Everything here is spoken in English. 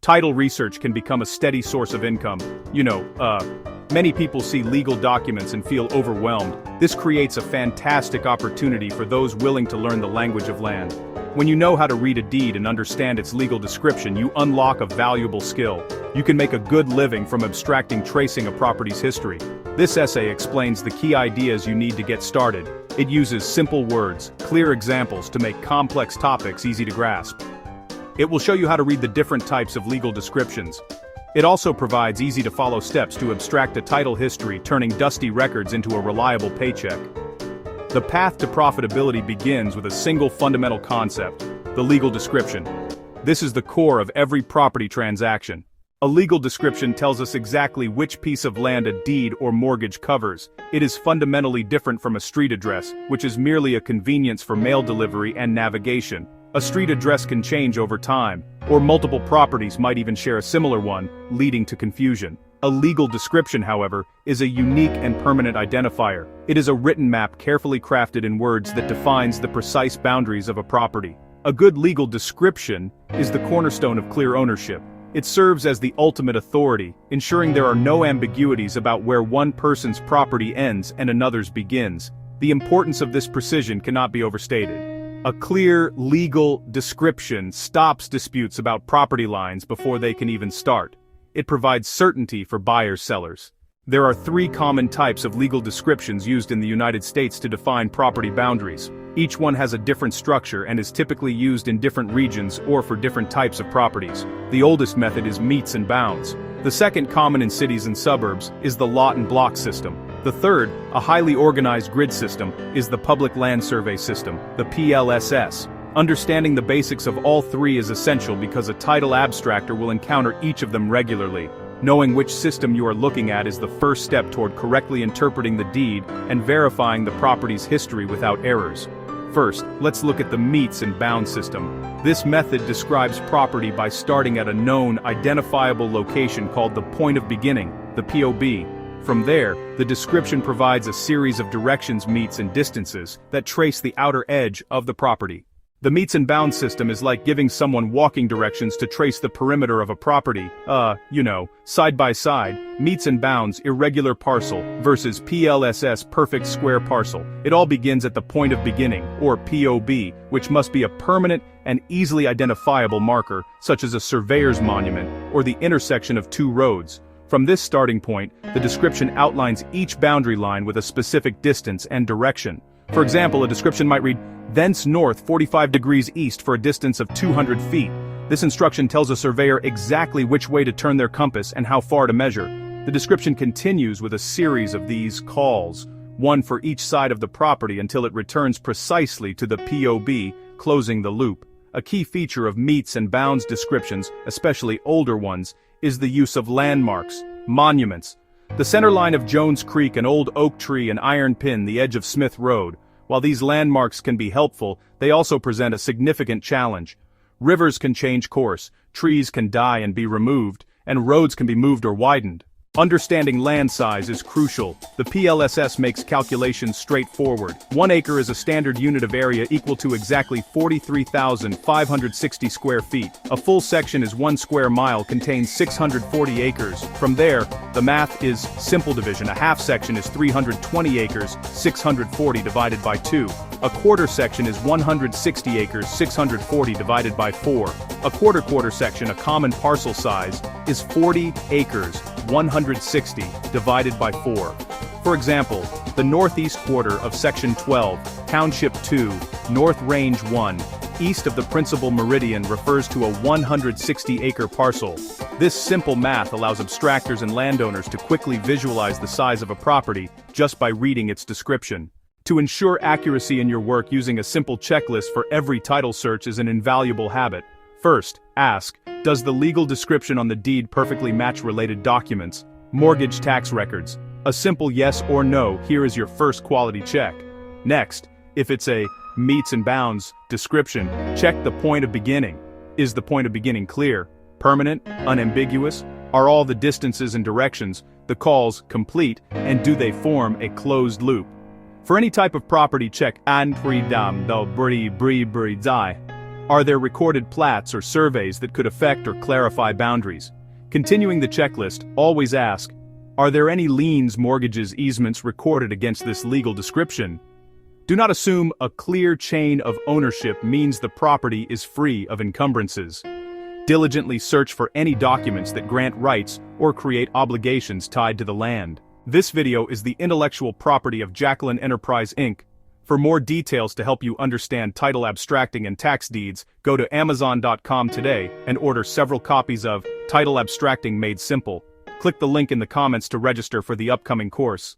Title research can become a steady source of income. Many people see legal documents and feel overwhelmed. This creates a fantastic opportunity for those willing to learn the language of land. When you know how to read a deed and understand its legal description, you unlock a valuable skill. You can make a good living from abstracting tracing a property's history. This essay explains the key ideas you need to get started. It uses simple words, clear examples to make complex topics easy to grasp. It will show you how to read the different types of legal descriptions. It also provides easy-to-follow steps to abstract a title history, turning dusty records into a reliable paycheck. The path to profitability begins with a single fundamental concept: the legal description. This is the core of every property transaction. A legal description tells us exactly which piece of land a deed or mortgage covers. It is fundamentally different from a street address, which is merely a convenience for mail delivery and navigation. A street address can change over time, or multiple properties might even share a similar one, leading to confusion. A legal description, however, is a unique and permanent identifier. It is a written map carefully crafted in words that defines the precise boundaries of a property. A good legal description is the cornerstone of clear ownership. It serves as the ultimate authority, ensuring there are no ambiguities about where one person's property ends and another's begins. The importance of this precision cannot be overstated. A clear, legal description stops disputes about property lines before they can even start. It provides certainty for buyers-sellers. There are 3 common types of legal descriptions used in the United States to define property boundaries. Each one has a different structure and is typically used in different regions or for different types of properties. The oldest method is meets and bounds. The second, common in cities and suburbs, is the lot and block system. The third, a highly organized grid system, is the Public Land Survey System, the PLSS. Understanding the basics of all 3 is essential because a title abstractor will encounter each of them regularly. Knowing which system you are looking at is the first step toward correctly interpreting the deed and verifying the property's history without errors. First, let's look at the meets and bounds system. This method describes property by starting at a known, identifiable location called the point of beginning, the POB. From there, the description provides a series of directions, meets, and distances that trace the outer edge of the property. The meets and bounds system is like giving someone walking directions to trace the perimeter of a property, side by side, meets and bounds irregular parcel versus PLSS perfect square parcel. It all begins at the point of beginning, or POB, which must be a permanent and easily identifiable marker, such as a surveyor's monument, or the intersection of 2 roads. From this starting point, the description outlines each boundary line with a specific distance and direction. For example, a description might read, "Thence north 45 degrees east for a distance of 200 feet. This instruction tells a surveyor exactly which way to turn their compass and how far to measure. The description continues with a series of these calls, one for each side of the property until it returns precisely to the POB, closing the loop. A key feature of meets and bounds descriptions, especially older ones, is the use of landmarks, monuments. The center line of Jones Creek, an old oak tree, and iron pin, the edge of Smith Road. While these landmarks can be helpful, they also present a significant challenge. Rivers can change course, trees can die and be removed, and roads can be moved or widened. Understanding land size is crucial. The PLSS makes calculations straightforward. 1 acre is a standard unit of area equal to exactly 43,560 square feet. A full section is 1 square mile, contains 640 acres. From there, the math is simple division. A half section is 320 acres, 640 divided by 2. A quarter section is 160 acres, 640 divided by 4. A quarter section, a common parcel size, is 40 acres, 160 divided by 4. For example, the northeast quarter of Section 12, Township 2, North Range 1, east of the principal meridian refers to a 160-acre parcel. This simple math allows abstractors and landowners to quickly visualize the size of a property just by reading its description. To ensure accuracy in your work, using a simple checklist for every title search is an invaluable habit. First, ask, does the legal description on the deed perfectly match related documents? Mortgage tax records. A simple yes or no, here is your first quality check. Next, if it's a meets and bounds description, check the point of beginning. Is the point of beginning clear, permanent, unambiguous? Are all the distances and directions, the calls, complete, and do they form a closed loop? For any type of property, check an pri dam do bri bri bri die. Are there recorded plats or surveys that could affect or clarify boundaries? Continuing the checklist, always ask, are there any liens, mortgages, easements recorded against this legal description? Do not assume a clear chain of ownership means the property is free of encumbrances. Diligently search for any documents that grant rights or create obligations tied to the land. This video is the intellectual property of Jacqueline Enterprise Inc. For more details to help you understand title abstracting and tax deeds, go to Amazon.com today and order several copies of Title Abstracting Made Simple. Click the link in the comments to register for the upcoming course.